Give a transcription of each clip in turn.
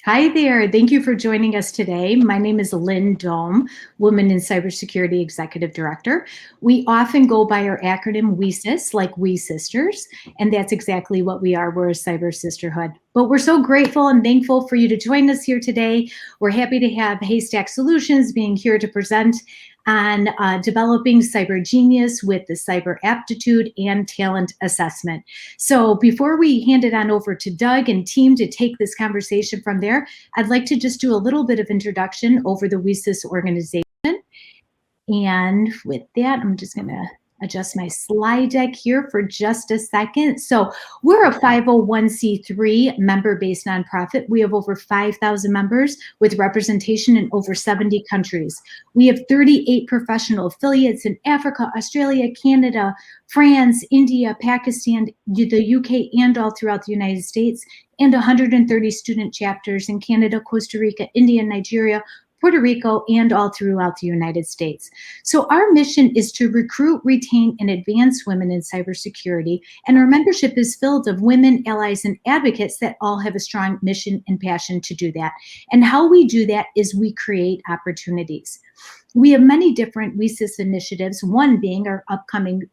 Hi there. Thank you for joining us today. My name is Lynn Dome, Women in Cybersecurity Executive Director. We often go by our acronym WESIS, like We Sisters, and that's exactly what we are. We're a cyber sisterhood. But we're so grateful and thankful for you to join us here today. We're happy to have Haystack Solutions being here to present on developing cyber genius with the cyber aptitude and talent assessment. So before we hand it on over to Doug and team to take this conversation from there, I'd like to just do a little bit of introduction over the WESIS organization. And with that, I'm just going to adjust my slide deck here for just a second. So we're a 501c3 member-based nonprofit. We have over 5,000 members with representation in over 70 countries. We have 38 professional affiliates in Africa, Australia, Canada, France, India, Pakistan, the UK, and all throughout the United States, and 130 student chapters in Canada, Costa Rica, India, Nigeria, Puerto Rico, and all throughout the United States. So our mission is to recruit, retain, and advance women in cybersecurity, and our membership is filled of women, allies, and advocates that all have a strong mission and passion to do that. And how we do that is we create opportunities. We have many different WESIS initiatives, one being our upcoming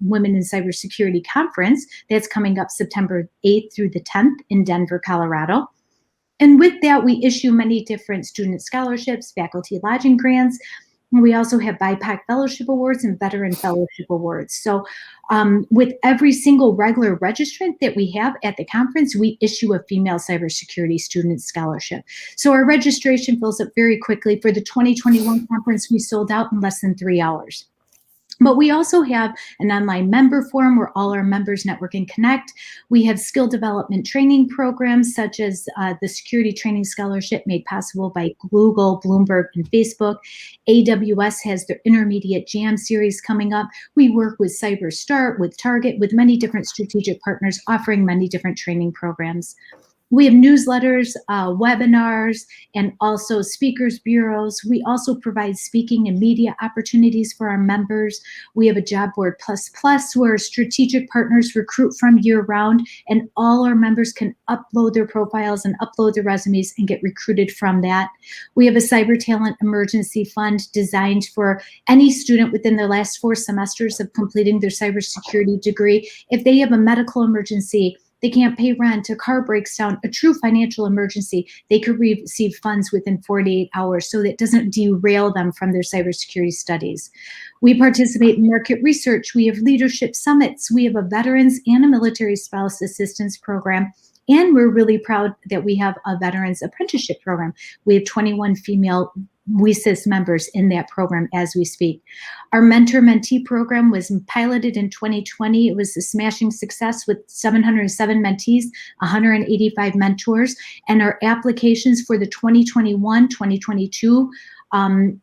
Women in Cybersecurity Conference that's coming up September 8th through the 10th in Denver, Colorado. And with that, we issue many different student scholarships, faculty lodging grants. We also have BIPOC Fellowship Awards and Veteran Fellowship Awards. So with every single regular registrant that we have at the conference, we issue a female cybersecurity student scholarship. So our registration fills up very quickly. For the 2021 conference, we sold out in less than 3 hours. But we also have an online member forum where all our members network and connect. We have skill development training programs such as the Security Training Scholarship made possible by Google, Bloomberg, and Facebook. AWS has their Intermediate Jam series coming up. We work with CyberStart, with Target, with many different strategic partners offering many different training programs. We have newsletters, webinars, and also speakers bureaus. We also provide speaking and media opportunities for our members. We have a Job Board Plus Plus where strategic partners recruit from year round, and all our members can upload their profiles and upload their resumes and get recruited from that. We have a Cyber Talent Emergency Fund designed for any student within their last 4 semesters of completing their cybersecurity degree. If they have a medical emergency, they can't pay rent, a car breaks down, a true financial emergency, they could receive funds within 48 hours so that it doesn't derail them from their cybersecurity studies. We participate in market research. We have leadership summits. We have a veterans and a military spouse assistance program. And we're really proud that we have a veterans apprenticeship program. We have 21 female WESIS members in that program as we speak. Our mentor-mentee program was piloted in 2020. It was a smashing success with 707 mentees, 185 mentors, and our applications for the 2021-2022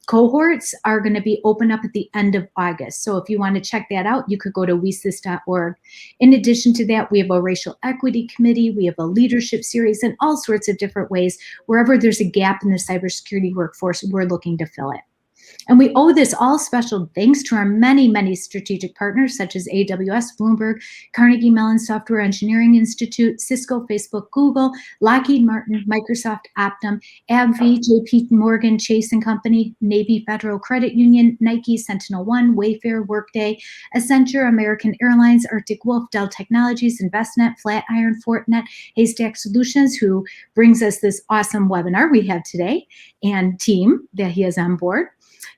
cohorts are going to be open up at the end of August. So if you want to check that out, you could go to wesis.org. In addition to that, we have a racial equity committee, we have a leadership series, and all sorts of different ways. Wherever there's a gap in the cybersecurity workforce, we're looking to fill it. And we owe this all special thanks to our many, many strategic partners such as AWS, Bloomberg, Carnegie Mellon Software Engineering Institute, Cisco, Facebook, Google, Lockheed Martin, Microsoft, Optum, AbbVie, JP Morgan, Chase and Company, Navy Federal Credit Union, Nike, Sentinel One, Wayfair, Workday, Accenture, American Airlines, Arctic Wolf, Dell Technologies, Envestnet, Flatiron, Fortinet, Haystack Solutions, who brings us this awesome webinar we have today, and team that he has on board.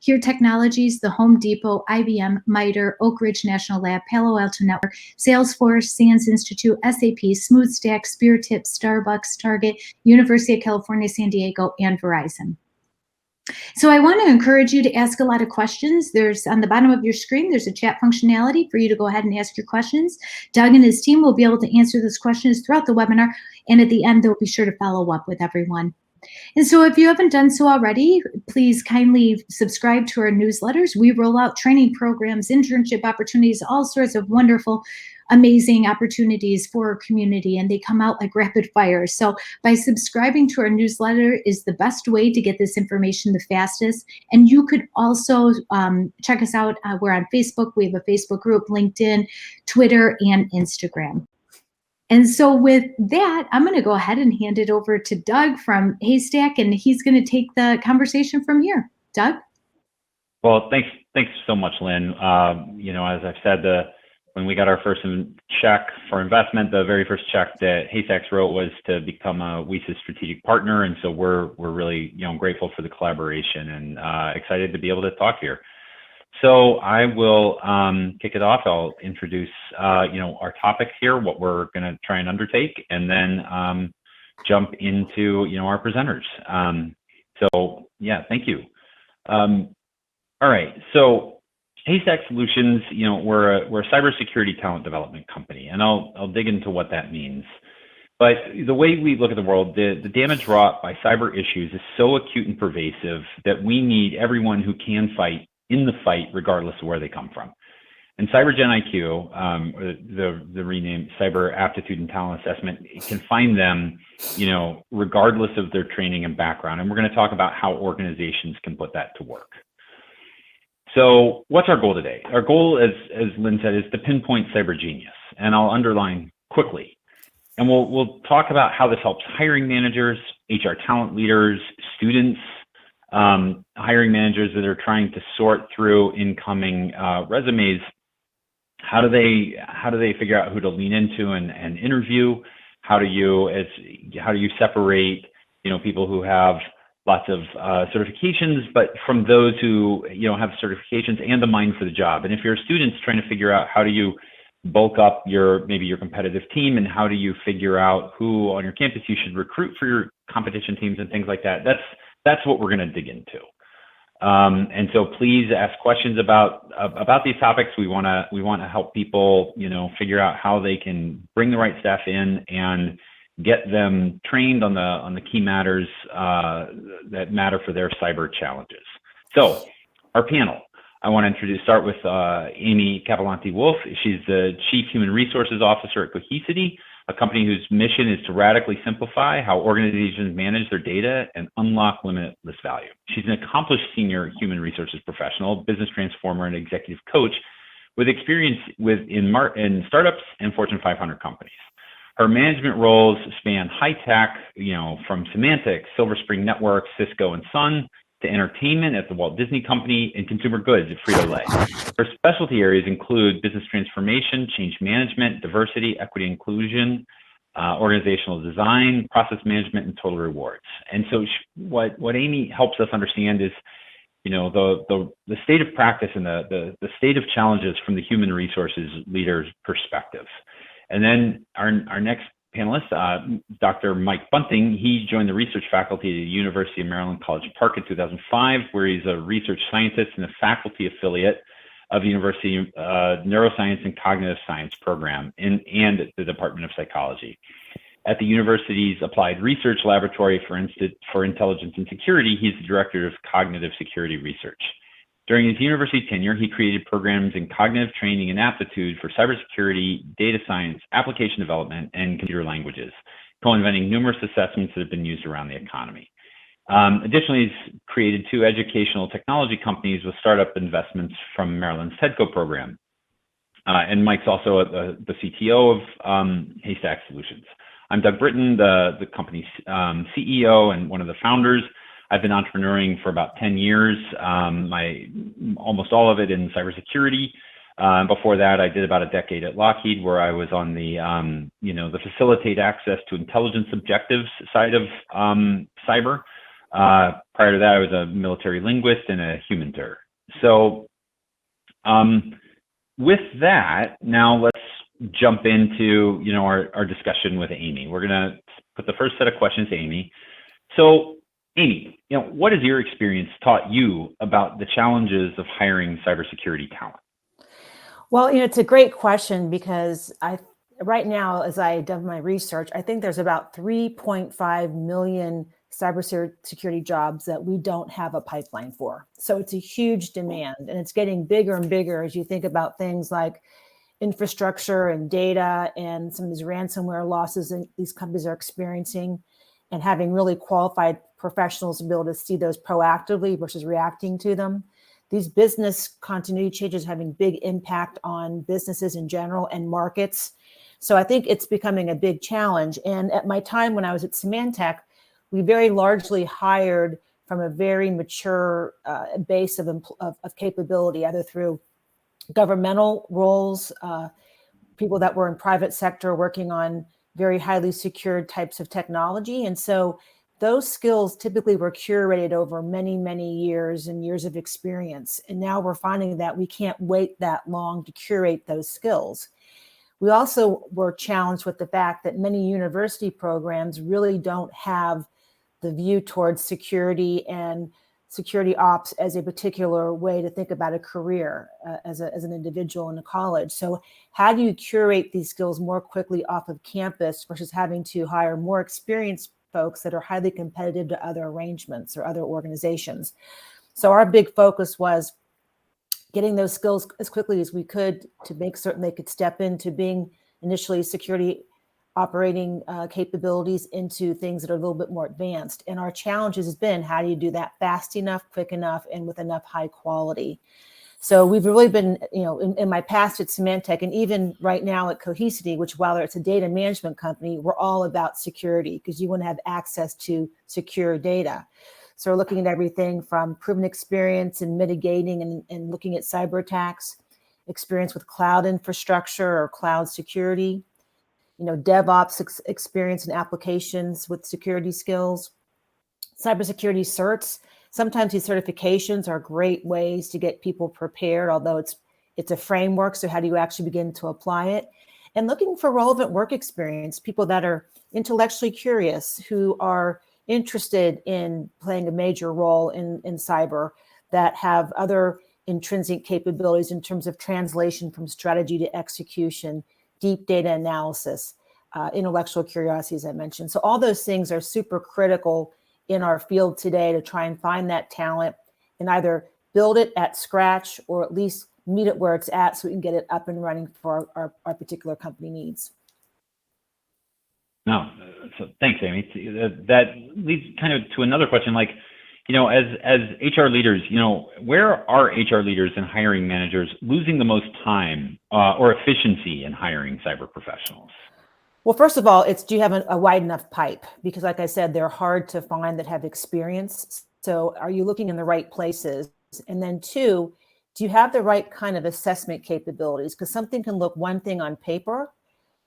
Here Technologies, the Home Depot, IBM, MITRE, Oak Ridge National Lab, Palo Alto Network, Salesforce, Sands Institute, SAP, SmoothStack, SpearTip, Starbucks, Target, University of California, San Diego, and Verizon. So I want to encourage you to ask a lot of questions. There's on the bottom of your screen, there's a chat functionality for you to go ahead and ask your questions. Doug and his team will be able to answer those questions throughout the webinar, and at the end, they'll be sure to follow up with everyone. And so if you haven't done so already, please kindly subscribe to our newsletters. We roll out training programs, internship opportunities, all sorts of wonderful, amazing opportunities for our community, and they come out like rapid fire. So by subscribing to our newsletter is the best way to get this information the fastest. And you could also check us out. We're on Facebook. We have a Facebook group, LinkedIn, Twitter, and Instagram. And so with that, I'm going to go ahead and hand it over to Doug from Haystack, and he's going to take the conversation from here. Doug? Well, thanks so much, Lynn. As I've said, when we got our first check for investment, the very first check that Haystacks wrote was to become a WESIS strategic partner, and so we're really grateful for the collaboration and excited to be able to talk here. So I will kick it off. I'll introduce our topic here, what we're going to try and undertake, and then jump into our presenters. So yeah, thank you. All right, so Haystack Solutions, we're a cybersecurity talent development company, and I'll dig into what that means. But the way we look at the world, the damage wrought by cyber issues is so acute and pervasive that we need everyone who can fight in the fight, regardless of where they come from. And CyberGen IQ, the renamed Cyber Aptitude and Talent Assessment, can find them, regardless of their training and background. And we're going to talk about how organizations can put that to work. So what's our goal today? Our goal, as Lynn said, is to pinpoint cyber genius, and I'll underline quickly. And we'll talk about how this helps hiring managers, HR talent leaders, students, hiring managers that are trying to sort through incoming resumes. How do they figure out who to lean into and interview? How do you separate people who have lots of certifications, but from those who have certifications and the mind for the job? And if you're students trying to figure out how do you bulk up maybe your competitive team, and how do you figure out who on your campus you should recruit for your competition teams and things like that, that's what we're going to dig into. And so please ask questions about these topics. We want to help people figure out how they can bring the right staff in and get them trained on the key matters that matter for their cyber challenges. So our panel, I want to start with Amy Capelanti-Wolf. She's the Chief Human Resources Officer at Cohesity, a company whose mission is to radically simplify how organizations manage their data and unlock limitless value. She's an accomplished senior human resources professional, business transformer, and executive coach with experience in startups and Fortune 500 companies. Her management roles span high tech, from Symantec, Silver Spring Networks, Cisco, and Sun, to entertainment at the Walt Disney Company, and consumer goods at Frito-Lay. Her specialty areas include business transformation, change management, diversity, equity, inclusion, organizational design, process management, and total rewards. And so what Amy helps us understand is, the state of practice and the state of challenges from the human resources leader's perspective. And then our next panelist, Dr. Mike Bunting, he joined the research faculty at the University of Maryland College Park in 2005, where he's a research scientist and a faculty affiliate of the University Neuroscience and Cognitive Science program and the Department of Psychology. At the university's Applied Research Laboratory for Intelligence and Security, he's the director of cognitive security research. During his university tenure, he created programs in cognitive training and aptitude for cybersecurity, data science, application development, and computer languages, co-inventing numerous assessments that have been used around the economy. Additionally, he's created 2 educational technology companies with startup investments from Maryland's TEDCO program. And Mike's also the CTO of Haystack Solutions. I'm Doug Britton, the company's CEO and one of the founders. I've been entrepreneuring for about 10 years, almost all of it in cybersecurity. Before that, I did about a decade at Lockheed, where I was on the facilitate access to intelligence objectives side of cyber. Prior to that, I was a military linguist and a humaniter. So with that, now let's jump into our discussion with Amy. We're going to put the first set of questions to Amy. So Amy, what has your experience taught you about the challenges of hiring cybersecurity talent? Well, it's a great question, because right now, as I done my research, I think there's about 3.5 million cybersecurity jobs that we don't have a pipeline for. So it's a huge demand, and it's getting bigger and bigger as you think about things like infrastructure and data and some of these ransomware losses that these companies are experiencing, and having really qualified professionals to be able to see those proactively versus reacting to them. these business continuity changes having big impact on businesses in general and markets. So I think it's becoming a big challenge. And at my time when I was at Symantec, we very largely hired from a very mature base of capability, either through governmental roles, people that were in private sector working on very highly secured types of technology. And so those skills typically were curated over many, many years and years of experience. And now we're finding that we can't wait that long to curate those skills. We also were challenged with the fact that many university programs really don't have the view towards security and security ops as a particular way to think about a career as an individual in a college. So how do you curate these skills more quickly off of campus versus having to hire more experienced folks that are highly competitive to other arrangements or other organizations? So our big focus was getting those skills as quickly as we could to make certain they could step into being initially security operating capabilities into things that are a little bit more advanced. And our challenge has been, how do you do that fast enough, quick enough, and with enough high quality? So we've really been, in my past at Symantec, and even right now at Cohesity, which while it's a data management company, we're all about security because you want to have access to secure data. So we're looking at everything from proven experience in mitigating and looking at cyber attacks, experience with cloud infrastructure or cloud security, DevOps experience in applications with security skills, cybersecurity certs. Sometimes these certifications are great ways to get people prepared, although it's a framework. So how do you actually begin to apply it? And looking for relevant work experience, people that are intellectually curious, who are interested in playing a major role in cyber, that have other intrinsic capabilities in terms of translation from strategy to execution, deep data analysis, intellectual curiosity, as I mentioned. So all those things are super critical in our field today to try and find that talent and either build it at scratch or at least meet it where it's at so we can get it up and running for our particular company needs. No, so thanks, Amy. That leads kind of to another question, like, as HR leaders, where are HR leaders and hiring managers losing the most time or efficiency in hiring cyber professionals? Well, first of all, do you have a wide enough pipe? Because like I said, they're hard to find that have experience. So are you looking in the right places? And then two, do you have the right kind of assessment capabilities? Because something can look one thing on paper,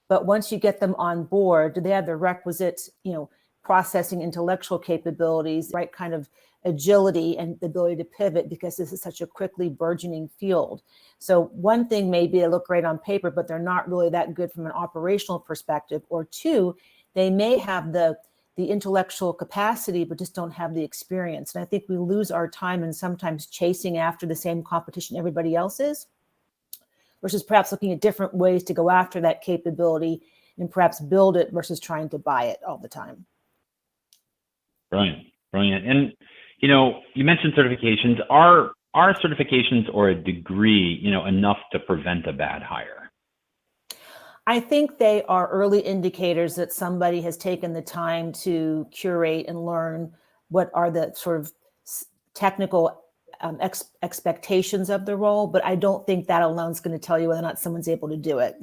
but once you get them on board, do they have the requisite, processing intellectual capabilities, right kind of agility and the ability to pivot, because this is such a quickly burgeoning field. So one thing may be they look great on paper, but they're not really that good from an operational perspective. Or two, they may have the intellectual capacity, but just don't have the experience. And I think we lose our time in sometimes chasing after the same competition everybody else is, versus perhaps looking at different ways to go after that capability and perhaps build it versus trying to buy it all the time. Brilliant. And, you mentioned certifications. Are certifications or a degree, enough to prevent a bad hire? I think they are early indicators that somebody has taken the time to curate and learn what are the sort of technical expectations of the role, but I don't think that alone is going to tell you whether or not someone's able to do it.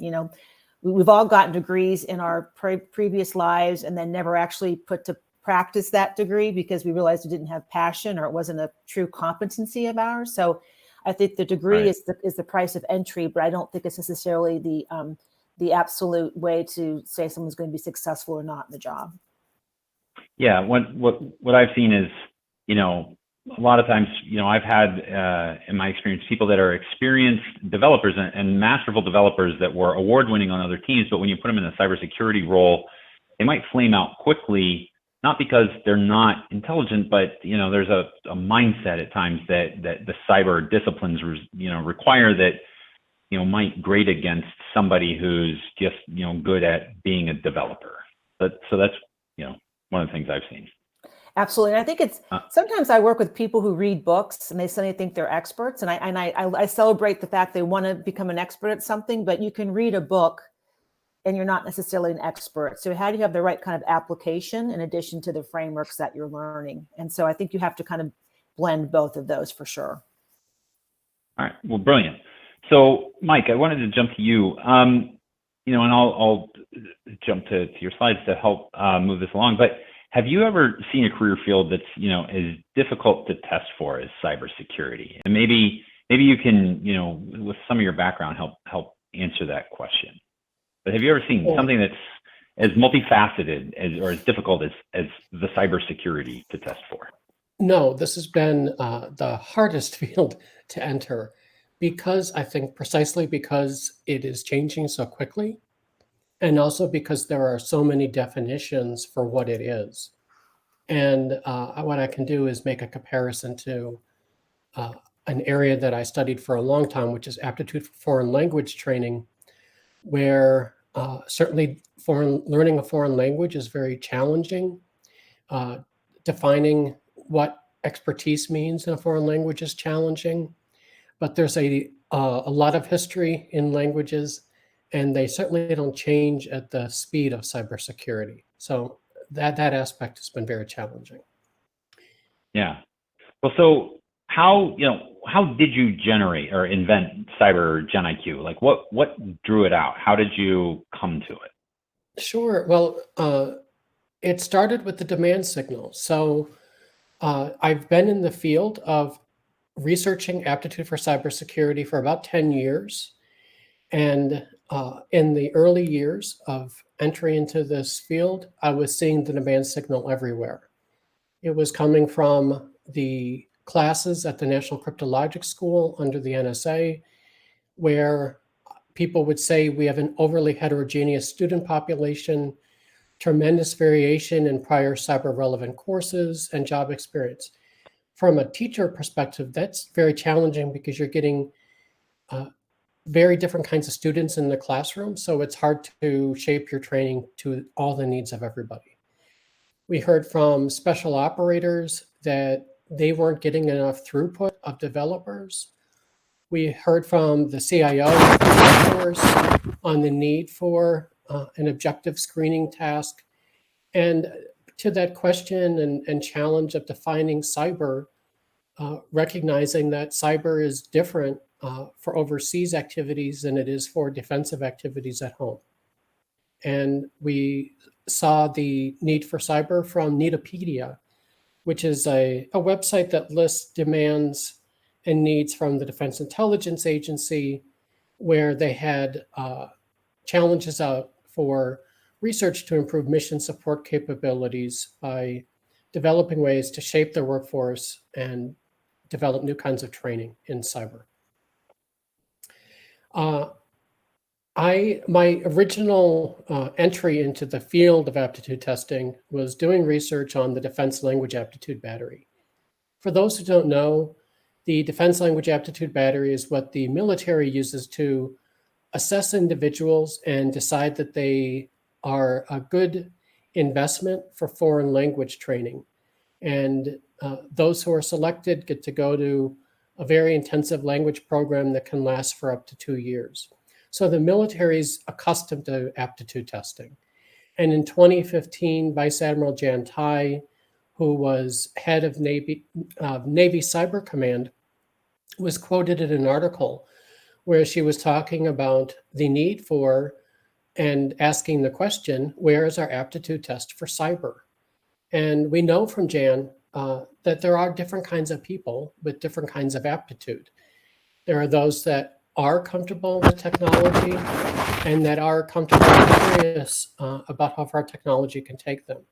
We've all gotten degrees in our previous lives and then never actually put to practice that degree because we realized we didn't have passion or it wasn't a true competency of ours. So I think the degree Right. is the price of entry, but I don't think it's necessarily the absolute way to say someone's going to be successful or not in the job. Yeah, what I've seen is, a lot of times, I've had in my experience people that are experienced developers and masterful developers that were award-winning on other teams, but when you put them in a cybersecurity role, they might flame out quickly, not because they're not intelligent, but there's a mindset at times that the cyber disciplines require that might grade against somebody who's just good at being a developer. So that's one of the things I've seen. Absolutely. And I think it's sometimes I work with people who read books and they suddenly think they're experts. And I celebrate the fact they want to become an expert at something, but you can read a book and you're not necessarily an expert. So how do you have the right kind of application in addition to the frameworks that you're learning? And so I think you have to kind of blend both of those for sure. All right. Well, brilliant. So, Mike, I wanted to jump to you. And I'll jump to your slides to help move this along. But have you ever seen a career field that's as difficult to test for as cybersecurity? And maybe you can with some of your background help answer that question. But have you ever seen something that's as multifaceted or as difficult as the cybersecurity to test for? No, this has been the hardest field to enter precisely because it is changing so quickly, and also because there are so many definitions for what it is. And what I can do is make a comparison to an area that I studied for a long time, which is aptitude for foreign language training, where certainly learning a foreign language is very challenging. Defining what expertise means in a foreign language is challenging, but there's a lot of history in languages, and they certainly don't change at the speed of cybersecurity. So that aspect has been very challenging. Yeah. Well, so how did you generate or invent Cyber Gen IQ? Like what drew it out? How did you come to it? Sure. Well, it started with the demand signal. So I've been in the field of researching aptitude for cybersecurity for about 10 years. And in the early years of entry into this field, I was seeing the demand signal everywhere. It was coming from the classes at the National Cryptologic School under the NSA, where people would say we have an overly heterogeneous student population, tremendous variation in prior cyber relevant courses and job experience. From a teacher perspective, that's very challenging because you're getting very different kinds of students in the classroom. So it's hard to shape your training to all the needs of everybody. We heard from special operators that they weren't getting enough throughput of developers. We heard from the CIO on the need for an objective screening task. And to that question and challenge of defining cyber, recognizing that cyber is different for overseas activities than it is for defensive activities at home. And we saw the need for cyber from Neetopedia, which is a website that lists demands and needs from the Defense Intelligence Agency, where they had challenges out for research to improve mission support capabilities by developing ways to shape their workforce and develop new kinds of training in cyber. My original entry into the field of aptitude testing was doing research on the Defense Language Aptitude Battery. For those who don't know, the Defense Language Aptitude Battery is what the military uses to assess individuals and decide that they are a good investment for foreign language training. And those who are selected get to go to a very intensive language program that can last for up to 2 years. So the military is accustomed to aptitude testing. And in 2015, Vice Admiral Jan Tai, who was head of Navy Cyber Command, was quoted in an article where she was talking about the need for and asking the question, where is our aptitude test for cyber? And we know from Jan that there are different kinds of people with different kinds of aptitude. There are those that are comfortable with technology and that are comfortable and curious about how far technology can take them.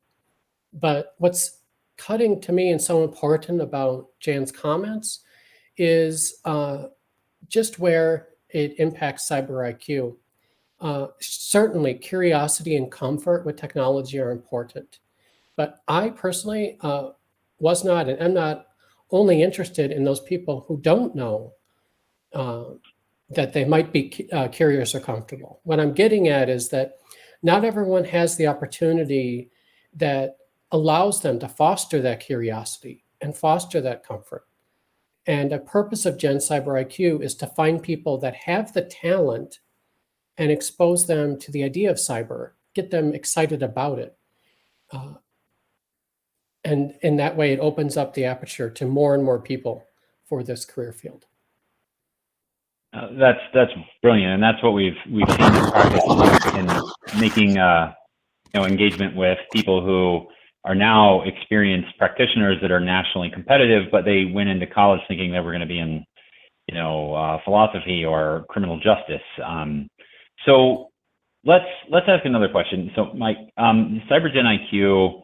But what's cutting to me and so important about Jan's comments is just where it impacts cyber IQ. Certainly, curiosity and comfort with technology are important. But I personally was not, and I'm not only interested in those people who don't know that they might be curious or comfortable. What I'm getting at is that not everyone has the opportunity that allows them to foster that curiosity and foster that comfort. And a purpose of Gen Cyber IQ is to find people that have the talent and expose them to the idea of cyber, get them excited about it. And in that way, it opens up the aperture to more and more people for this career field. That's brilliant, and that's what we've seen in practice in making engagement with people who are now experienced practitioners that are nationally competitive, but they went into college thinking they were going to be in philosophy or criminal justice. So let's ask another question. So Mike, CyberGen IQ,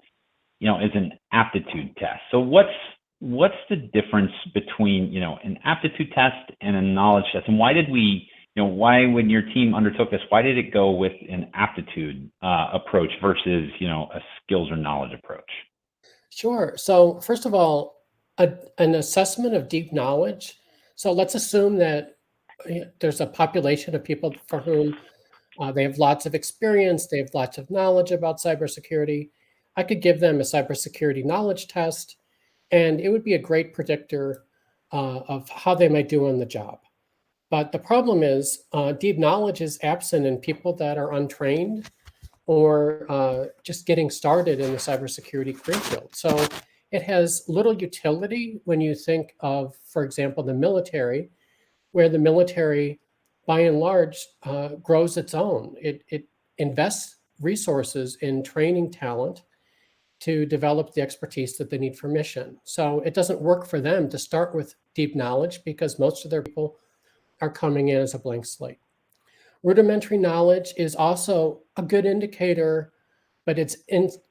is an aptitude test. So what's the difference between an aptitude test and a knowledge test, and why did we why, when your team undertook this, why did it go with an aptitude approach versus a skills or knowledge approach? Sure. So first of all, an assessment of deep knowledge. So let's assume that there's a population of people for whom they have lots of experience, they have lots of knowledge about cybersecurity. I could give them a cybersecurity knowledge test, and it would be a great predictor of how they might do on the job. But the problem is deep knowledge is absent in people that are untrained or just getting started in the cybersecurity career field. So it has little utility when you think of, for example, the military, where the military, by and large, grows its own. It invests resources in training talent to develop the expertise that they need for mission. So it doesn't work for them to start with deep knowledge because most of their people are coming in as a blank slate. Rudimentary knowledge is also a good indicator, but it's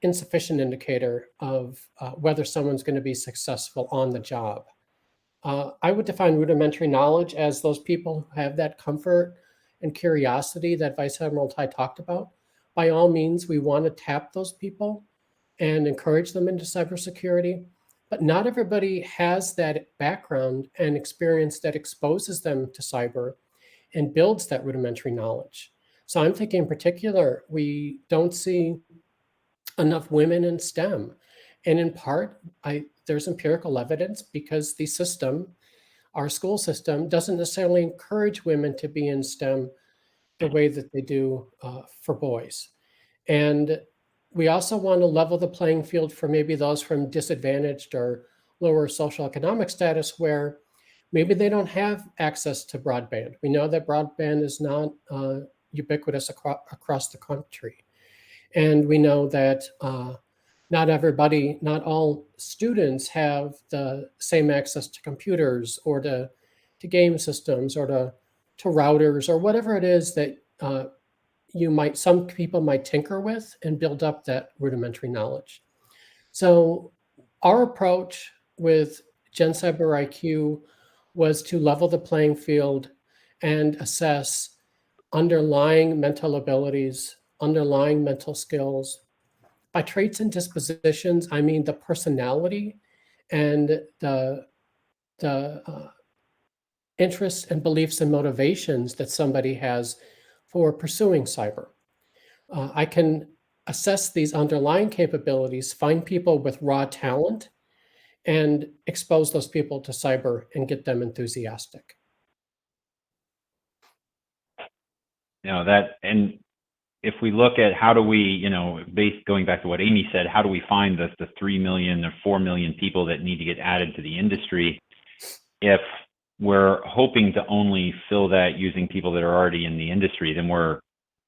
insufficient indicator of whether someone's going to be successful on the job. I would define rudimentary knowledge as those people who have that comfort and curiosity that Vice Admiral Tai talked about. By all means, we want to tap those people and encourage them into cybersecurity, but not everybody has that background and experience that exposes them to cyber and builds that rudimentary knowledge. So I'm thinking in particular, we don't see enough women in STEM. And in part, there's empirical evidence because the system, our school system, doesn't necessarily encourage women to be in STEM the way that they do for boys. And we also want to level the playing field for maybe those from disadvantaged or lower social economic status where maybe they don't have access to broadband. We know that broadband is not ubiquitous across the country. And we know that not all students have the same access to computers or to game systems or to routers or whatever it is that some people might tinker with and build up that rudimentary knowledge. So our approach with Gen Cyber IQ was to level the playing field and assess underlying mental abilities, underlying mental skills. By traits and dispositions, I mean the personality and the interests and beliefs and motivations that somebody has for pursuing cyber. I can assess these underlying capabilities, find people with raw talent, and expose those people to cyber and get them enthusiastic. And if we look at how do we, going back to what Amy said, how do we find the 3 million or 4 million people that need to get added to the industry? If we're hoping to only fill that using people that are already in the industry, then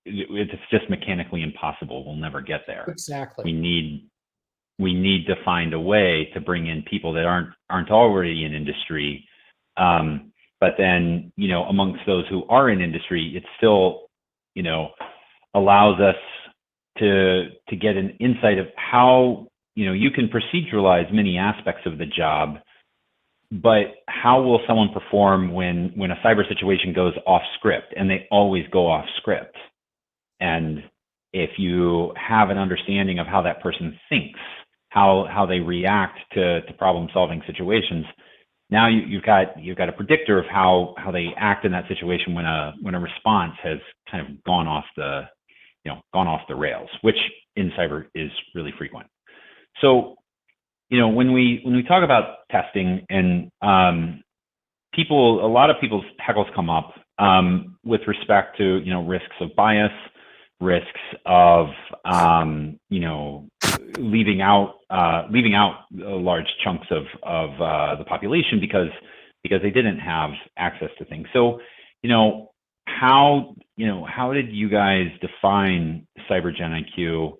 it's just mechanically impossible. We'll never get there. Exactly. We need to find a way to bring in people that aren't already in industry. But then, amongst those who are in industry, it still, allows us to get an insight of how, you can proceduralize many aspects of the job, but how will someone perform when a cyber situation goes off script? And they always go off script. And if you have an understanding of how that person thinks, how they react to problem solving situations, now you've got a predictor of how they act in that situation when a response has kind of gone off the rails, which in cyber is really frequent. So, when we talk about testing and a lot of people's heckles come up with respect to risks of bias, risks of leaving out large chunks of the population because they didn't have access to things. So how did you guys define CyberGen IQ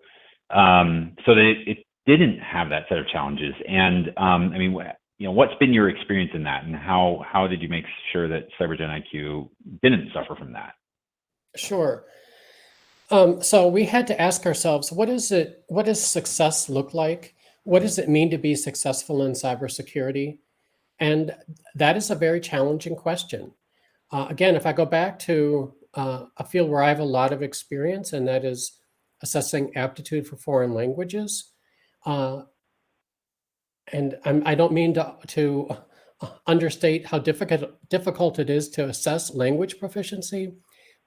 so that it didn't have that set of challenges? And I mean, what's been your experience in that, and how did you make sure that CyberGen IQ didn't suffer from that? Sure. So we had to ask ourselves, what does success look like? What does it mean to be successful in cybersecurity? And that is a very challenging question. Again, if I go back to a field where I have a lot of experience, and that is assessing aptitude for foreign languages. And I don't mean to understate how difficult it is to assess language proficiency,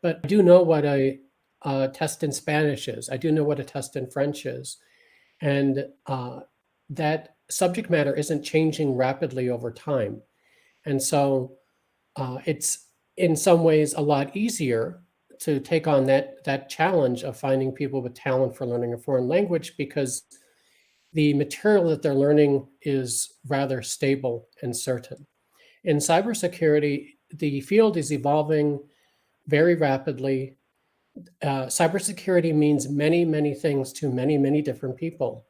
but I do know what a test in Spanish is. I do know what a test in French is. And that subject matter isn't changing rapidly over time. And so it's in some ways a lot easier to take on that challenge of finding people with talent for learning a foreign language, because the material that they're learning is rather stable and certain. In cybersecurity, the field is evolving very rapidly. Cybersecurity means many, many things to many, many different people,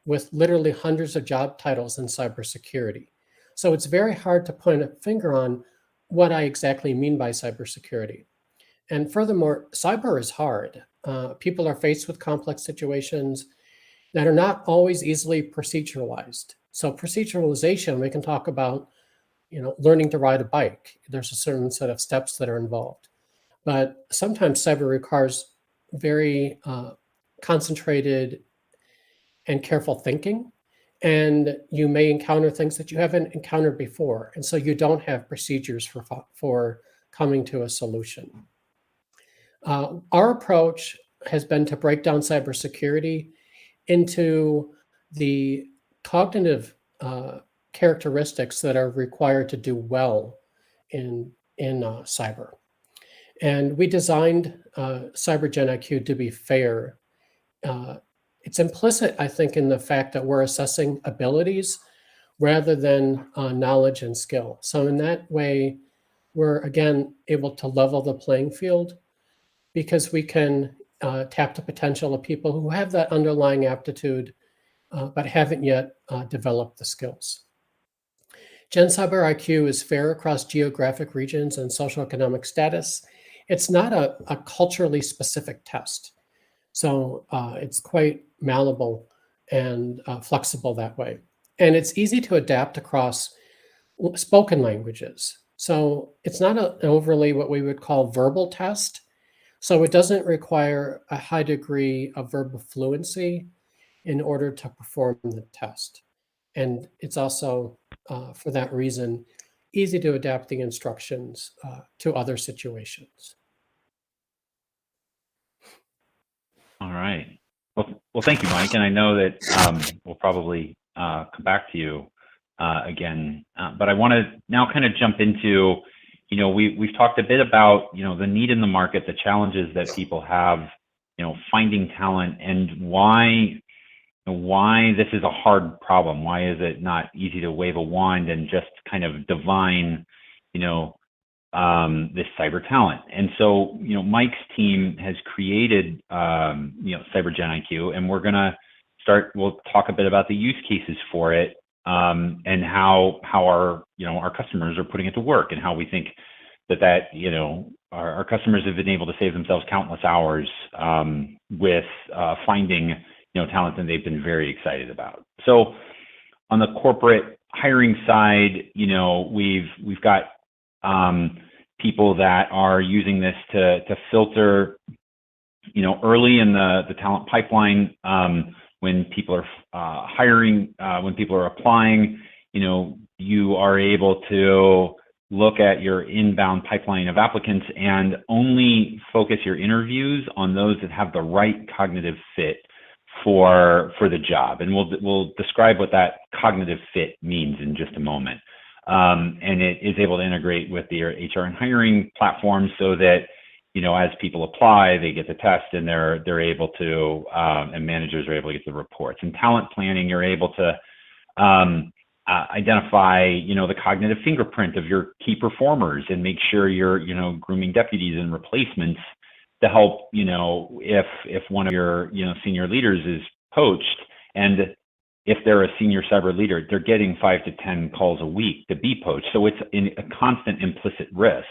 with literally hundreds of job titles in cybersecurity. So it's very hard to point a finger on what I exactly mean by cybersecurity. And furthermore, cyber is hard. People are faced with complex situations that are not always easily proceduralized. So proceduralization, we can talk about, learning to ride a bike. There's a certain set of steps that are involved. But sometimes cyber requires very concentrated and careful thinking. And you may encounter things that you haven't encountered before. And so you don't have procedures for coming to a solution. Our approach has been to break down cybersecurity into the cognitive characteristics that are required to do well in cyber. And we designed CyberGen IQ to be fair. It's implicit, I think, in the fact that we're assessing abilities rather than knowledge and skill. So in that way, we're, again, able to level the playing field, because we can tap the potential of people who have that underlying aptitude, but haven't yet developed the skills. Gen Cyber IQ is fair across geographic regions and socioeconomic status. It's not a culturally specific test. So it's quite malleable and flexible that way. And it's easy to adapt across spoken languages. So it's not an overly what we would call verbal test. So it doesn't require a high degree of verbal fluency in order to perform the test. And it's also, for that reason, easy to adapt the instructions to other situations. All right. Well, thank you, Mike. And I know that we'll probably come back to you again, but I want to now kind of jump into, we've talked a bit about, the need in the market, the challenges that people have, finding talent, and why this is a hard problem. Why is it not easy to wave a wand and just kind of divine, this cyber talent? And so, Mike's team has created, CyberGen IQ, and we'll talk a bit about the use cases for it, and how our customers are putting it to work, and how we think that our customers have been able to save themselves countless hours with finding talent that they've been very excited about. So on the corporate hiring side, we've got people that are using this to filter, early in the talent pipeline, when people are hiring, when people are applying, you are able to look at your inbound pipeline of applicants and only focus your interviews on those that have the right cognitive fit for the job. And we'll describe what that cognitive fit means in just a moment. And it is able to integrate with the HR and hiring platform so that, as people apply, they get the test and they're able to, and managers are able to get the reports. And talent planning, you're able to identify, the cognitive fingerprint of your key performers and make sure you're, grooming deputies and replacements to help, if one of your, senior leaders is poached, and if they're a senior cyber leader, they're getting 5 to 10 calls a week to be poached. So it's a constant implicit risk.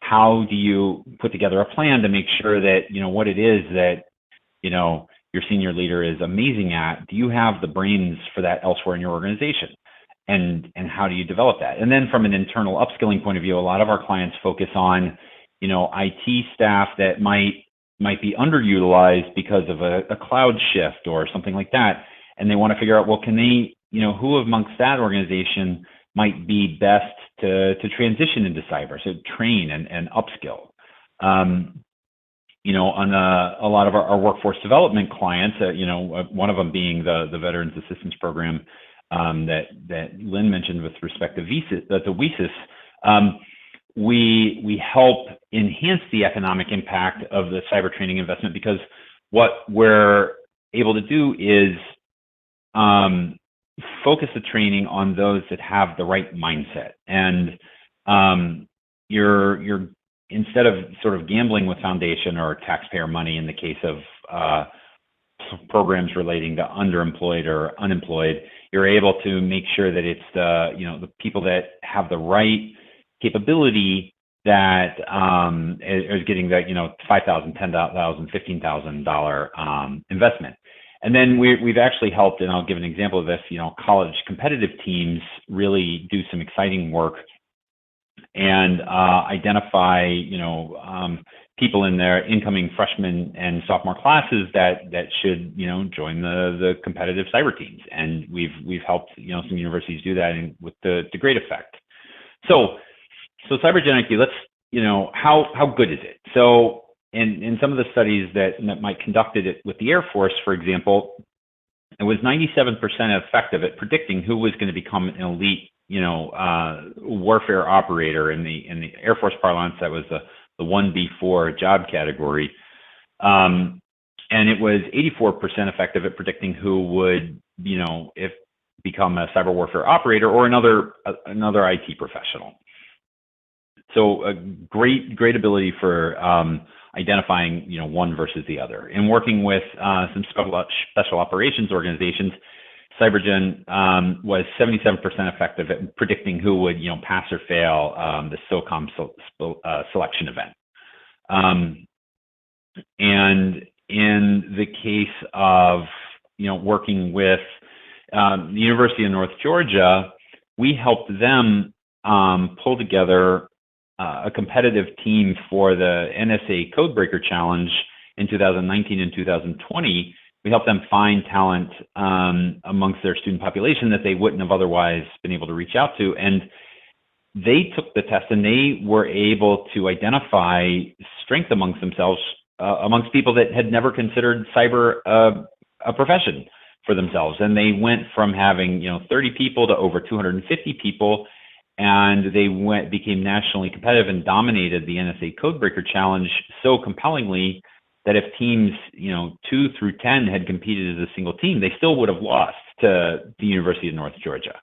How do you put together a plan to make sure that, what it is that, your senior leader is amazing at, do you have the brains for that elsewhere in your organization? And how do you develop that? And then from an internal upskilling point of view, a lot of our clients focus on, IT staff that might be underutilized because of a cloud shift or something like that. And they want to figure out, well, can they, who amongst that organization might be best to transition into cyber, so train and upskill. On a lot of our workforce development clients, one of them being the Veterans Assistance Program that Lynn mentioned with respect to WESIS, we help enhance the economic impact of the cyber training investment, because what we're able to do is focus the training on those that have the right mindset. And you're instead of sort of gambling with foundation or taxpayer money in the case of programs relating to underemployed or unemployed, you're able to make sure that it's the people that have the right capability that is getting that $5,000, $10,000, $15,000 investment. And then we've actually helped, and I'll give an example of this, college competitive teams really do some exciting work and identify, people in their incoming freshman and sophomore classes that should, join the competitive cyber teams. And we've helped, some universities do that to great effect. So CyberGen IQ, let's, how good is it? So in some of the studies that Mike conducted it with the Air Force, for example, it was 97% effective at predicting who was going to become an elite, warfare operator. In the Air Force parlance, that was the 1B4 job category. And it was 84% effective at predicting who would, become a cyber warfare operator or another IT professional. So a great ability for identifying, one versus the other. And working with some special operations organizations, CyberGen was 77% effective at predicting who would, pass or fail the SOCOM selection event. And in the case of, working with the University of North Georgia, we helped them pull together a competitive team for the NSA Codebreaker Challenge in 2019 and 2020. We helped them find talent amongst their student population that they wouldn't have otherwise been able to reach out to. And they took the test and they were able to identify strength amongst themselves, amongst people that had never considered cyber a profession for themselves. And they went from having 30 people to over 250 people. And they became nationally competitive and dominated the NSA Codebreaker Challenge so compellingly that if teams, 2 through 10 had competed as a single team, they still would have lost to the University of North Georgia.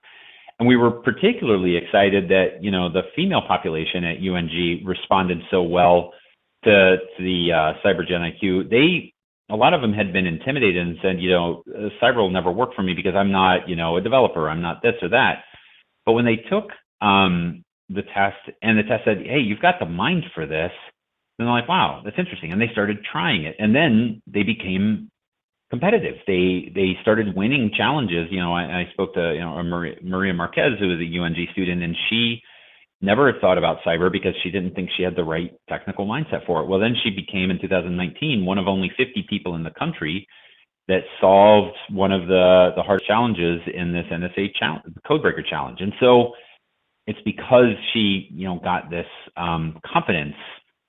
And we were particularly excited that, the female population at UNG responded so well to the CyberGen IQ. A lot of them had been intimidated and said, cyber will never work for me because I'm not, a developer, I'm not this or that. But when they took the test and the test said, hey, you've got the mind for this, and they're like, wow, that's interesting. And they started trying it. And then they became competitive. They started winning challenges. I spoke to Maria Marquez, who was a UNG student, and she never thought about cyber because she didn't think she had the right technical mindset for it. Well, then she became, in 2019, one of only 50 people in the country that solved one of the hard challenges in this NSA Codebreaker Challenge. And so it's because she, got this confidence,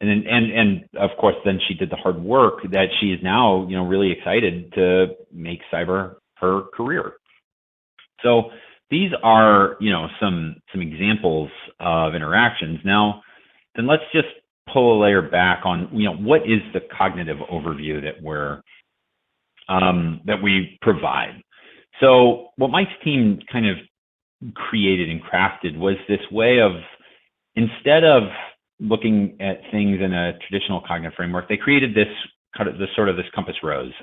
and of course, then she did the hard work that she is now, really excited to make cyber her career. So these are, some examples of interactions. Now, then let's just pull a layer back on, what is the cognitive overview that we provide. So what Mike's team kind of created and crafted was this way of, instead of looking at things in a traditional cognitive framework, they created this compass rose.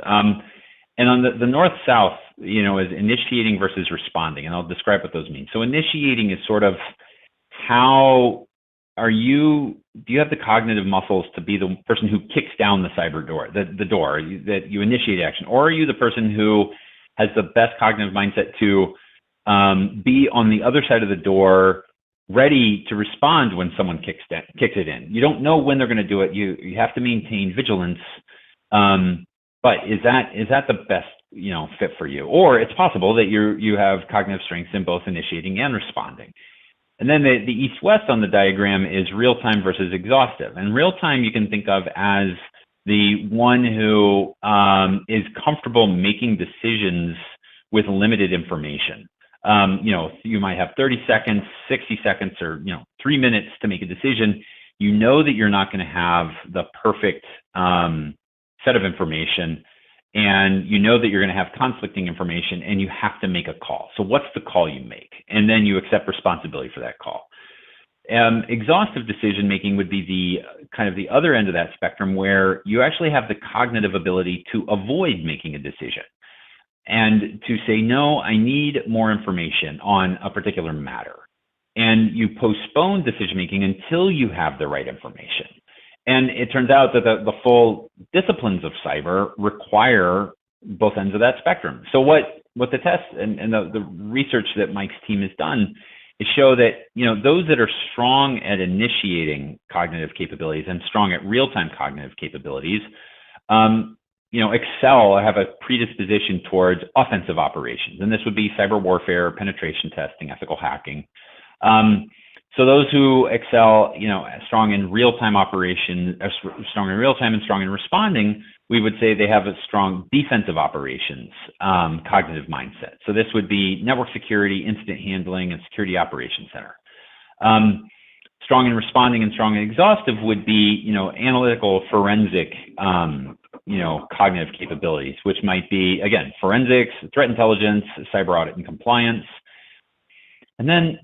And on the north-south, is initiating versus responding, and I'll describe what those mean. So initiating is sort of how do you have the cognitive muscles to be the person who kicks down the cyber door, the door that you initiate action, or are you the person who has the best cognitive mindset to be on the other side of the door, ready to respond when someone kicks it in? You don't know when they're going to do it. You have to maintain vigilance. But is that the best fit for you? Or it's possible that you have cognitive strengths in both initiating and responding. And then the east-west on the diagram is real-time versus exhaustive. And real-time you can think of as the one who is comfortable making decisions with limited information. You might have 30 seconds, 60 seconds, or 3 minutes to make a decision. You know that you're not going to have the perfect set of information, and you know that you're going to have conflicting information, and you have to make a call. So what's the call you make? And then you accept responsibility for that call. Exhaustive decision making would be the other end of that spectrum, where you actually have the cognitive ability to avoid making a decision and to say, no, I need more information on a particular matter. And you postpone decision making until you have the right information. And it turns out that the full disciplines of cyber require both ends of that spectrum. So what the test and the research that Mike's team has done is show that those that are strong at initiating cognitive capabilities and strong at real-time cognitive capabilities, excel, have a predisposition towards offensive operations. And this would be cyber warfare, penetration testing, ethical hacking. So those who excel, strong in real-time operations, strong in real-time and strong in responding, we would say they have a strong defensive operations cognitive mindset. So this would be network security, incident handling, and security operations center. Strong in responding and strong in exhaustive would be, analytical, forensic, cognitive capabilities, which might be, again, forensics, threat intelligence, cyber audit and compliance. And then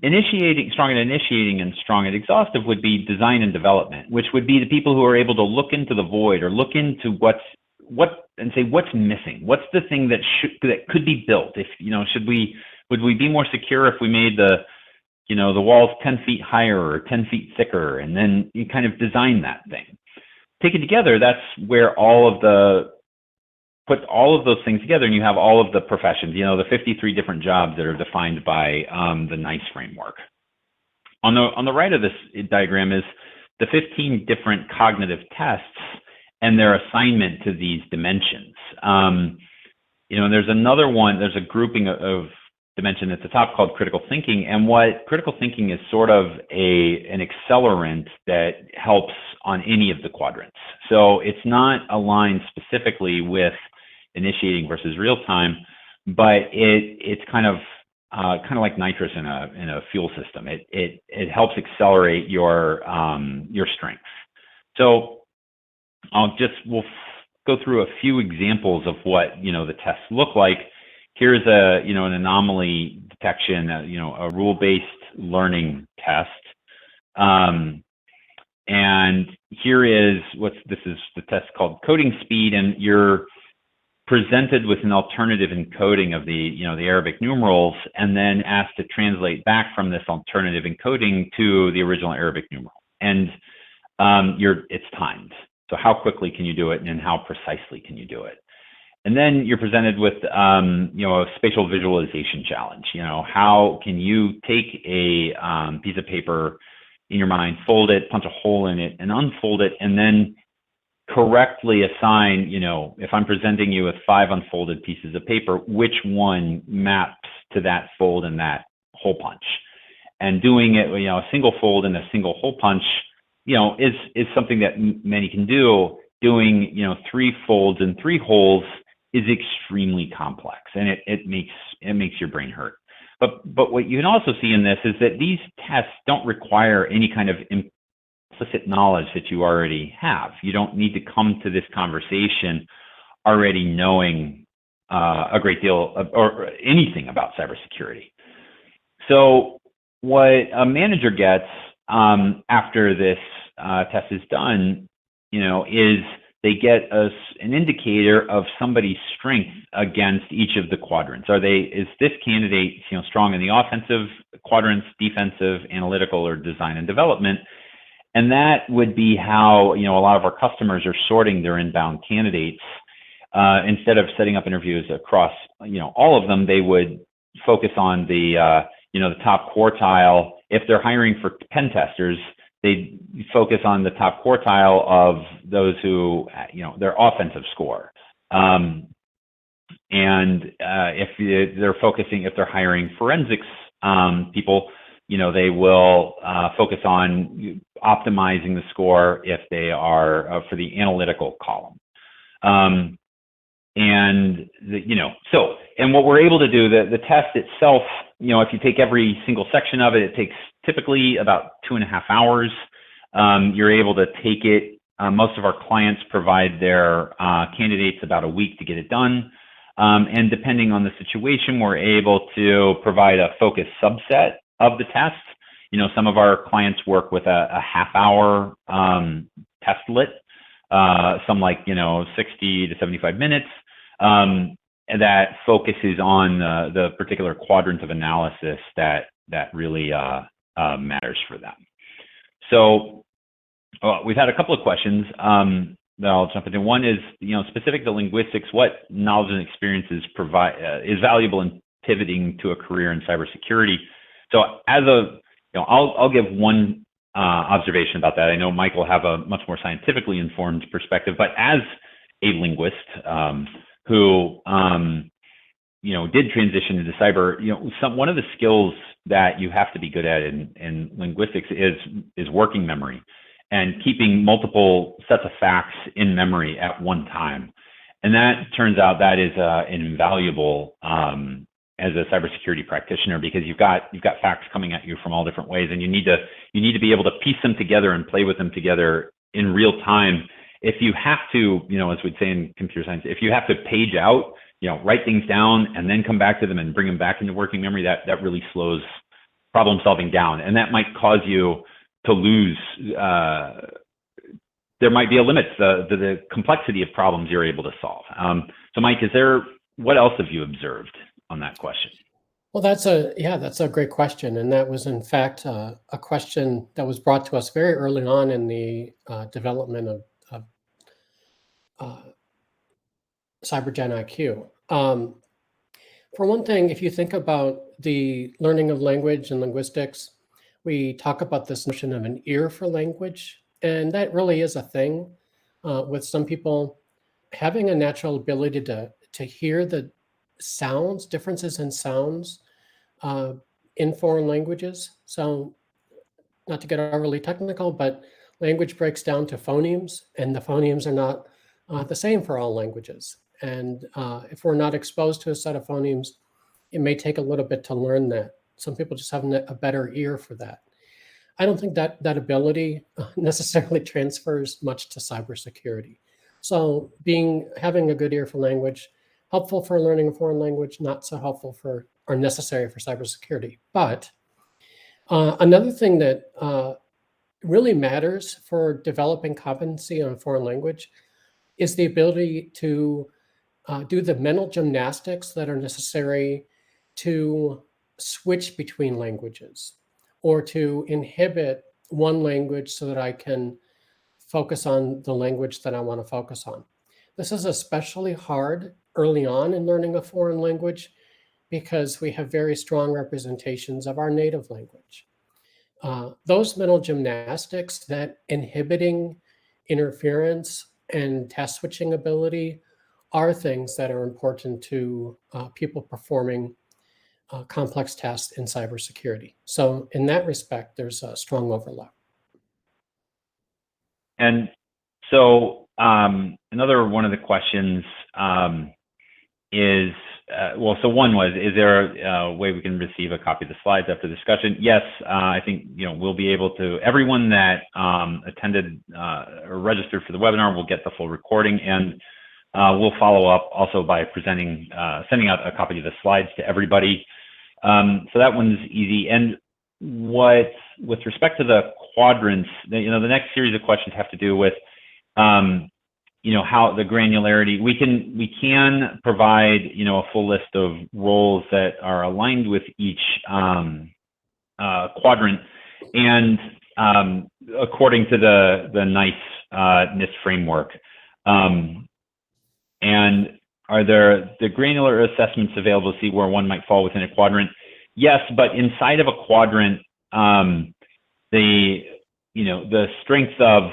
strong at initiating and strong at exhaustive would be design and development, which would be the people who are able to look into the void or look into and say, what's missing? What's the thing that could be built? If, would we be more secure if we made the walls 10 feet higher or 10 feet thicker? And then you kind of design that thing. Taken together, that's where put all of those things together, and you have all of the professions, the 53 different jobs that are defined by the NICE framework. On the right of this diagram is the 15 different cognitive tests and their assignment to these dimensions. And there's another one, there's a grouping of dimension at the top called critical thinking. And what critical thinking is sort of an accelerant that helps on any of the quadrants. So it's not aligned specifically with initiating versus real time, but it's kind of like nitrous in a fuel system. It helps accelerate your strengths. So we'll go through a few examples of what the tests look like. Here's an anomaly detection, a rule-based learning test. And here is this is the test called coding speed, and you're presented with an alternative encoding of the Arabic numerals, and then asked to translate back from this alternative encoding to the original Arabic numeral. And it's timed. So how quickly can you do it, and how precisely can you do it? And then you're presented with a spatial visualization challenge. How can you take a piece of paper in your mind, fold it, punch a hole in it, and unfold it, and then correctly assign, if I'm presenting you with 5 unfolded pieces of paper, which one maps to that fold and that hole punch? And doing it, a single fold and a single hole punch, is something that many can do. Doing, 3 folds and 3 holes is extremely complex, and it makes your brain hurt. But what you can also see in this is that these tests don't require any kind of implicit knowledge that you already have. You don't need to come to this conversation already knowing a great deal or anything about cybersecurity. So what a manager gets after this test is done, is they get an indicator of somebody's strength against each of the quadrants. Is this candidate, strong in the offensive quadrants, defensive, analytical, or design and development? And that would be how, a lot of our customers are sorting their inbound candidates. Instead of setting up interviews across, all of them, they would focus on the top quartile. If they're hiring for pen testers, they focus on the top quartile of those who, their offensive score. And if they're hiring forensics people, they will focus on optimizing the score if they are for the analytical column. And what we're able to do, the test itself, if you take every single section of it, it takes typically about 2.5 hours. You're able to take it. Most of our clients provide their candidates about a week to get it done. And depending on the situation, we're able to provide a focused subset of the test. Some of our clients work with a half-hour testlet, some like 60 to 75 minutes, and that focuses on the particular quadrant of analysis that really matters for them. So we've had a couple of questions that I'll jump into. One is, specific to linguistics, what knowledge and experiences is valuable in pivoting to a career in cybersecurity? So I'll give one observation about that. I know Mike will have a much more scientifically informed perspective, but as a linguist who did transition into cyber, one of the skills that you have to be good at in linguistics is working memory and keeping multiple sets of facts in memory at one time. And that turns out that is invaluable as a cybersecurity practitioner, because you've got facts coming at you from all different ways, and you need to be able to piece them together and play with them together in real time. If you have to, as we'd say in computer science, if you have to page out, write things down and then come back to them and bring them back into working memory, that really slows problem solving down, and that might cause you to lose. There might be a limit to the complexity of problems you're able to solve. So, Mike, what else have you observed on that question? Well, that's a great question, and that was in fact a question that was brought to us very early on in the development of CyberGen IQ. For one thing, if you think about the learning of language and linguistics, we talk about this notion of an ear for language, and that really is a thing with some people having a natural ability to hear the sounds, differences in sounds in foreign languages. So not to get overly technical, but language breaks down to phonemes, and the phonemes are not the same for all languages. And if we're not exposed to a set of phonemes, it may take a little bit to learn that. Some people just have a better ear for that. I don't think that ability necessarily transfers much to cybersecurity. So having a good ear for language, helpful for learning a foreign language, not so helpful or necessary for cybersecurity. But another thing that really matters for developing competency on a foreign language is the ability to do the mental gymnastics that are necessary to switch between languages, or to inhibit one language so that I can focus on the language that I want to focus on. This is especially hard early on in learning a foreign language because we have very strong representations of our native language. Those mental gymnastics, that inhibiting interference and task switching ability, are things that are important to people performing complex tasks in cybersecurity. So in that respect, there's a strong overlap. And so another one of the questions is, so one was, is there a way we can receive a copy of the slides after the discussion? Yes, I think we'll be able to. Everyone that attended or registered for the webinar will get the full recording, and we'll follow up also by sending out a copy of the slides to everybody. So that one's easy. And with respect to the quadrants, the next series of questions have to do with, how the granularity. We can provide, a full list of roles that are aligned with each quadrant, and according to the NICE NIST framework. And are there the granular assessments available to see where one might fall within a quadrant? Yes, but inside of a quadrant, the strength of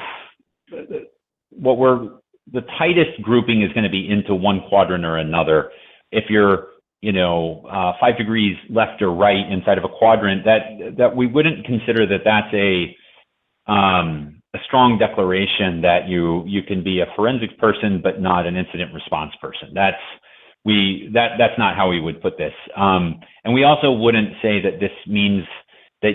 the tightest grouping is going to be into one quadrant or another. If you're 5 degrees left or right inside of a quadrant, that we wouldn't consider that that's a strong declaration that you can be a forensics person but not an incident response person. That's not how we would put this. And we also wouldn't say that this means that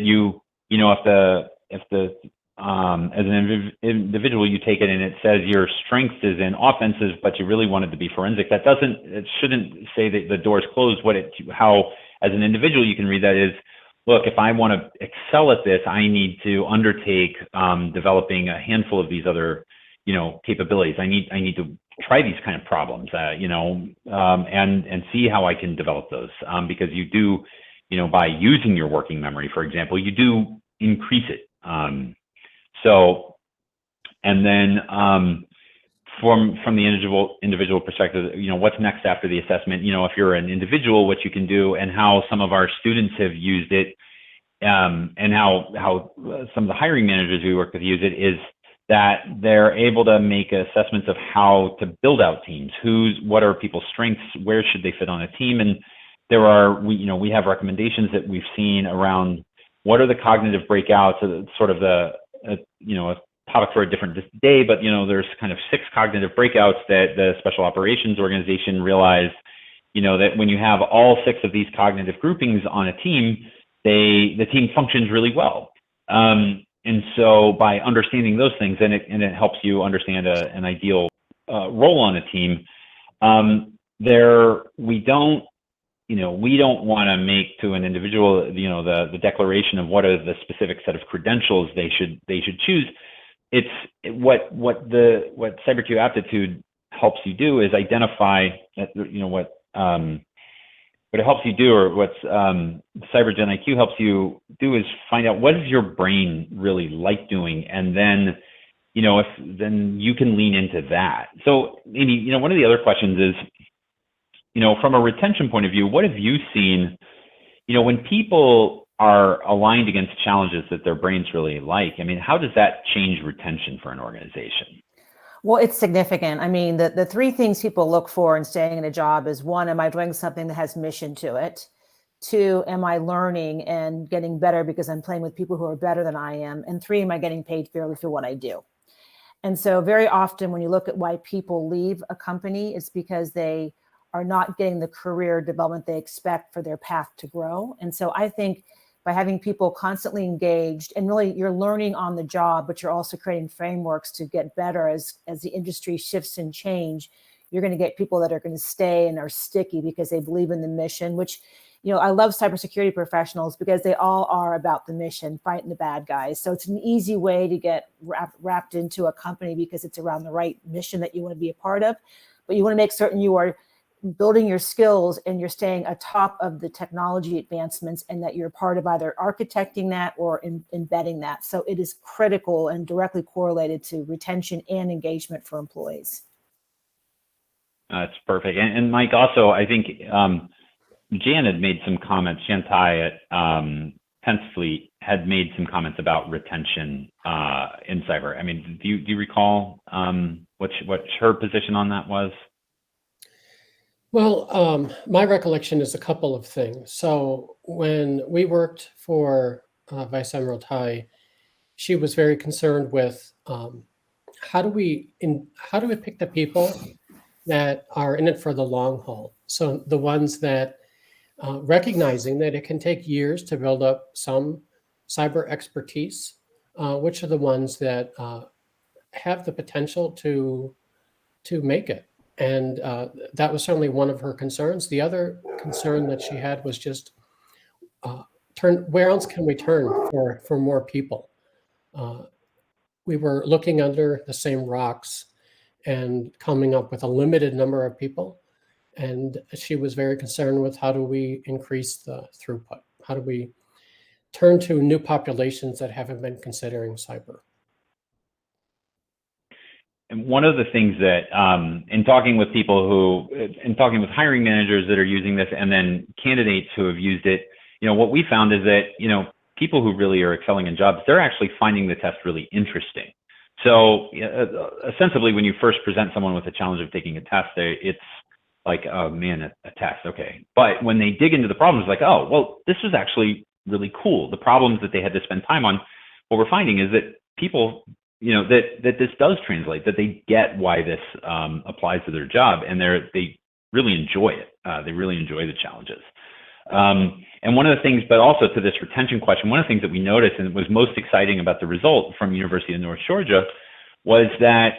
if the as an individual you take it and it says your strength is in offensive but you really wanted to be forensic, it shouldn't say that the door is closed. How as an individual you can read that is, look, if I want to excel at this, I need to undertake developing a handful of these other capabilities. I need to try these kind of problems, and see how I can develop those, because you do, by using your working memory, for example, you do increase it. So, and then from the individual perspective, what's next after the assessment? If you're an individual, what you can do, and how some of our students have used it, and how some of the hiring managers we work with use it, is that they're able to make assessments of how to build out teams. What are people's strengths? Where should they fit on a team? And we have recommendations that we've seen around what are the cognitive breakouts, sort of a topic for a different day, but there's kind of 6 cognitive breakouts that the Special Operations Organization realized, that when you have all 6 of these cognitive groupings on a team, the team functions really well. And so by understanding those things, and it helps you understand an ideal role on a team, we don't want to make to an individual, the declaration of what are the specific set of credentials they should choose. It's what CyberQ Aptitude helps you do is identify what it helps you do, or what CyberGen IQ helps you do, is find out what does your brain really like doing, and then then you can lean into that. So Amy, one of the other questions is, from a retention point of view, what have you seen, when people are aligned against challenges that their brains really like? I mean, how does that change retention for an organization? Well, it's significant. I mean, the 3 things people look for in staying in a job is: 1, am I doing something that has mission to it? 2, am I learning and getting better because I'm playing with people who are better than I am? And 3, am I getting paid fairly for what I do? And so very often when you look at why people leave a company, it's because they are not getting the career development they expect for their path to grow. And so I think by having people constantly engaged, and really you're learning on the job, but you're also creating frameworks to get better as the industry shifts and change, you're going to get people that are going to stay and are sticky because they believe in the mission, which, I love cybersecurity professionals because they all are about the mission, fighting the bad guys. So it's an easy way to get wrapped into a company because it's around the right mission that you want to be a part of. But you want to make certain you are building your skills and you're staying atop of the technology advancements, and that you're part of either architecting that or embedding that. So it is critical and directly correlated to retention and engagement for employees. That's perfect. And Mike, also, I think Jan had made some comments. Jan Tai at 10th Fleet had made some comments about retention in cyber. I mean, do you recall what her position on that was? Well, my recollection is a couple of things. So when we worked for Vice Admiral Tai, she was very concerned with how do we pick the people that are in it for the long haul. So the ones that recognizing that it can take years to build up some cyber expertise, which are the ones that have the potential to make it. And that was certainly one of her concerns. The other concern that she had was just where else can we turn for more people? We were looking under the same rocks and coming up with a limited number of people. And she was very concerned with how do we increase the throughput? How do we turn to new populations that haven't been considering cyber? And one of the things that, in talking with hiring managers that are using this, and then candidates who have used it, what we found is that, people who really are excelling in jobs, they're actually finding the test really interesting. So ostensibly, when you first present someone with the challenge of taking a test, it's like, oh man, a test, okay. But when they dig into the problems, like, oh, well, this was actually really cool. The problems that they had to spend time on, what we're finding is that people, that this does translate, that they get why this applies to their job, and they really enjoy it. They really enjoy the challenges. And one of the things, but also to this retention question, one of the things that we noticed and was most exciting about the result from University of North Georgia was that,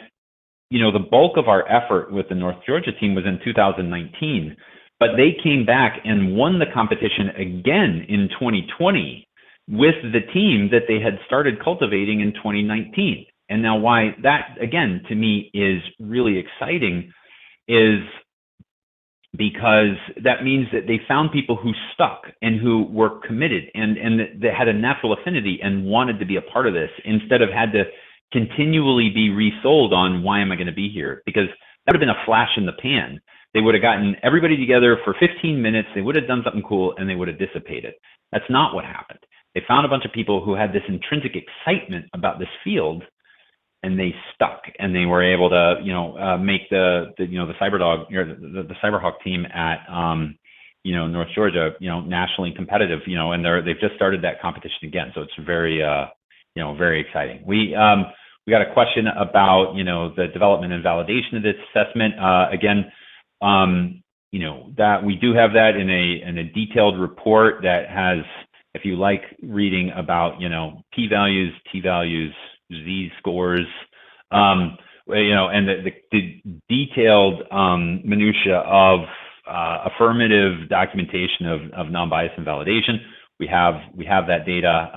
the bulk of our effort with the North Georgia team was in 2019, but they came back and won the competition again in 2020 with the team that they had started cultivating in 2019. And now why that, again, to me is really exciting is because that means that they found people who stuck and who were committed and that had a natural affinity and wanted to be a part of this, instead of had to continually be resold on why am I going to be here? Because that would have been a flash in the pan. They would have gotten everybody together for 15 minutes, they would have done something cool, and they would have dissipated. That's not what happened. They found a bunch of people who had this intrinsic excitement about this field, and they stuck, and they were able to, make the CyberDog, the CyberHawk team at, North Georgia, nationally competitive, and they've just started that competition again. So it's very, very exciting. We got a question about, the development and validation of this assessment. Again, that we do have that in a detailed report that has, if you like reading about, p-values, t-values, z-scores, and the detailed minutia of affirmative documentation of non-bias and validation. We have that data,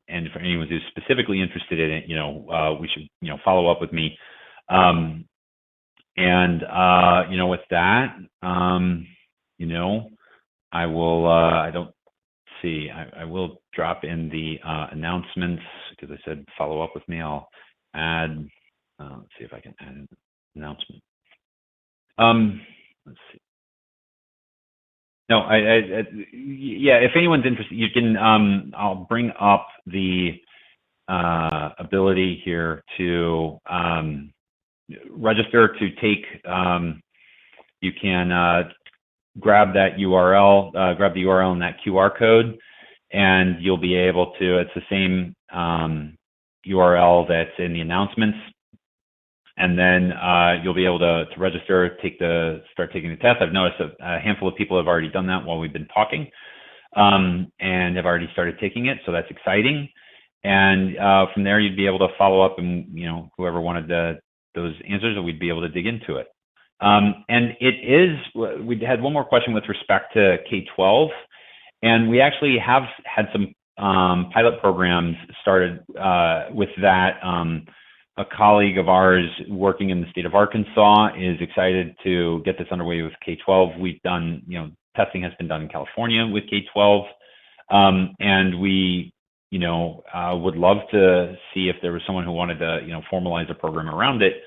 and for anyone who's specifically interested in it, we should follow up with me. With that, I will. I don't see. I will drop in the announcements because I said follow up with me. I'll add. Let's see if I can add an announcement. Let's see. No, yeah, if anyone's interested, you can, I'll bring up the ability here to register to take, you can grab that URL, grab the URL and that QR code, and you'll be able to, it's the same URL that's in the announcements. And then you'll be able to register, start taking the test. I've noticed a handful of people have already done that while we've been talking, and have already started taking it. So that's exciting. And from there, you'd be able to follow up, and whoever wanted those answers, we'd be able to dig into it. And it is. We had one more question with respect to K-12, and we actually have had some pilot programs started with that. A colleague of ours working in the state of Arkansas is excited to get this underway with K-12. We've done, testing has been done in California with K-12. And we, would love to see if there was someone who wanted to, formalize a program around it.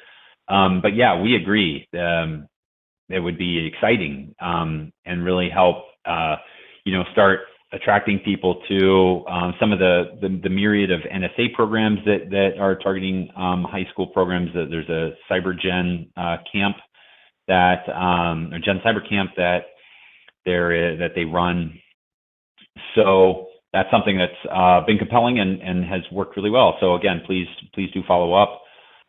But yeah, we agree. It would be exciting and really help, start attracting people to some of the myriad of NSA programs that are targeting high school programs. There's a CyberGen camp that, or Gen Cyber Camp that they run. So that's something that's been compelling and has worked really well. So again, please do follow up.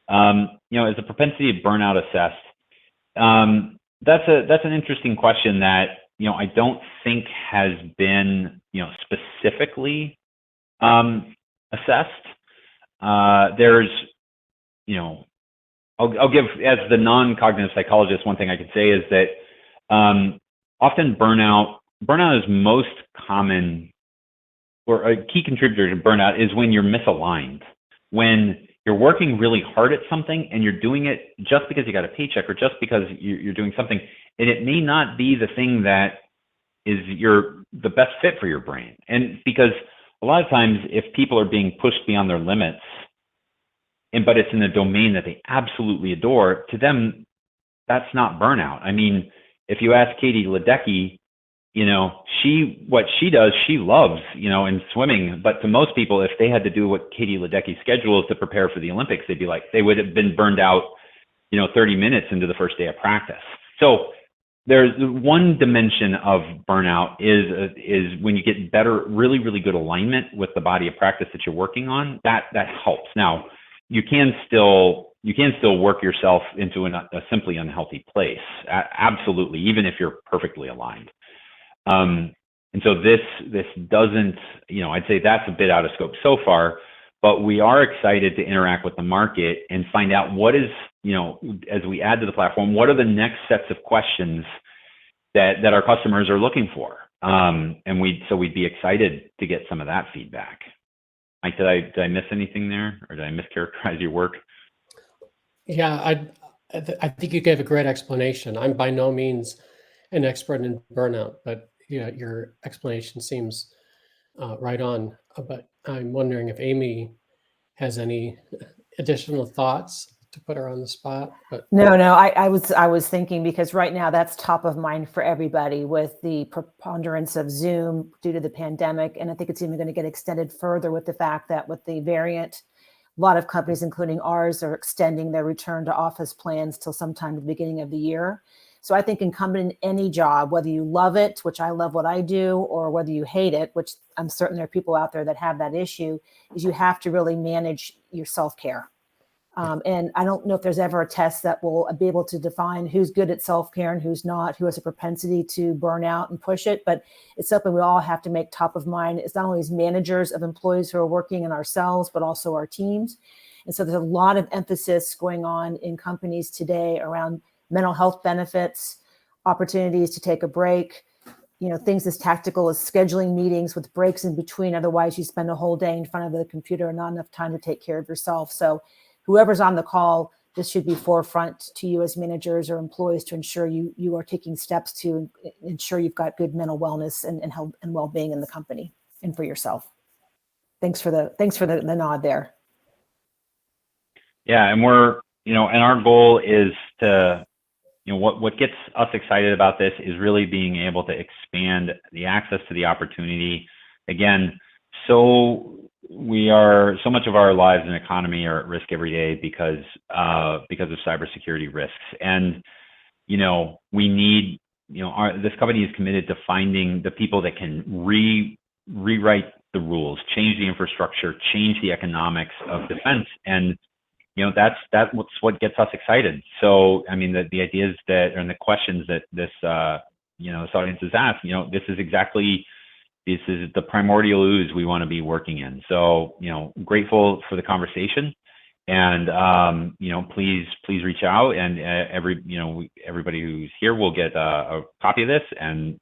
Is the propensity of burnout assessed? That's an interesting question that I don't think has been, specifically assessed. There's, I'll give, as the non-cognitive psychologist, one thing I could say is that often burnout is most common or a key contributor to burnout is when you're misaligned, when you're working really hard at something and you're doing it just because you got a paycheck or just because you're doing something, and it may not be the thing that is the best fit for your brain. And because a lot of times if people are being pushed beyond their limits, but it's in a domain that they absolutely adore, to them, that's not burnout. I mean, if you ask Katie Ledecky, what she does, she loves, in swimming. But to most people, if they had to do what Katie Ledecky schedules to prepare for the Olympics, they would have been burned out, 30 minutes into the first day of practice. So there's one dimension of burnout is when you get better, really, really good alignment with the body of practice that you're working on. That helps. Now, you can still work yourself into a simply unhealthy place. Absolutely, even if you're perfectly aligned. And so this doesn't, I'd say that's a bit out of scope so far, but we are excited to interact with the market and find out what is, as we add to the platform, what are the next sets of questions that our customers are looking for. And we'd be excited to get some of that feedback. Mike, did I miss anything there, or did I mischaracterize your work? Yeah, I think you gave a great explanation. I'm by no means an expert in burnout, but your explanation seems right on. But I'm wondering if Amy has any additional thoughts to put her on the spot. But No, I was thinking, because right now that's top of mind for everybody with the preponderance of Zoom due to the pandemic. And I think it's even going to get extended further with the fact that with the variant, a lot of companies, including ours, are extending their return to office plans till sometime at the beginning of the year. So I think incumbent in any job, whether you love it, which I love what I do, or whether you hate it, which I'm certain there are people out there that have that issue, is you have to really manage your self-care. And I don't know if there's ever a test that will be able to define who's good at self-care and who's not, who has a propensity to burn out and push it. But it's something we all have to make top of mind. It's not only as managers of employees who are working in ourselves, but also our teams. And so there's a lot of emphasis going on in companies today around mental health benefits, opportunities to take a break, things as tactical as scheduling meetings with breaks in between. Otherwise, you spend a whole day in front of the computer and not enough time to take care of yourself. So whoever's on the call, this should be forefront to you as managers or employees to ensure you are taking steps to ensure you've got good mental wellness and health and well-being in the company and for yourself. Thanks for the nod there. Yeah, and and our goal is to, what gets us excited about this is really being able to expand the access to the opportunity. Again, so much of our lives and economy are at risk every day because of cybersecurity risks. And, we need, this company is committed to finding the people that can rewrite the rules, change the infrastructure, change the economics of defense. And, that's what gets us excited. So, I mean, the ideas and the questions that this audience has asked, this is the primordial ooze we want to be working in. So, grateful for the conversation, and please reach out, and everybody who's here will get a copy of this, and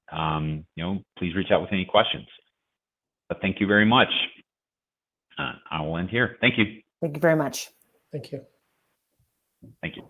please reach out with any questions. But thank you very much. I will end here. Thank you. Thank you very much. thank you. Thank you.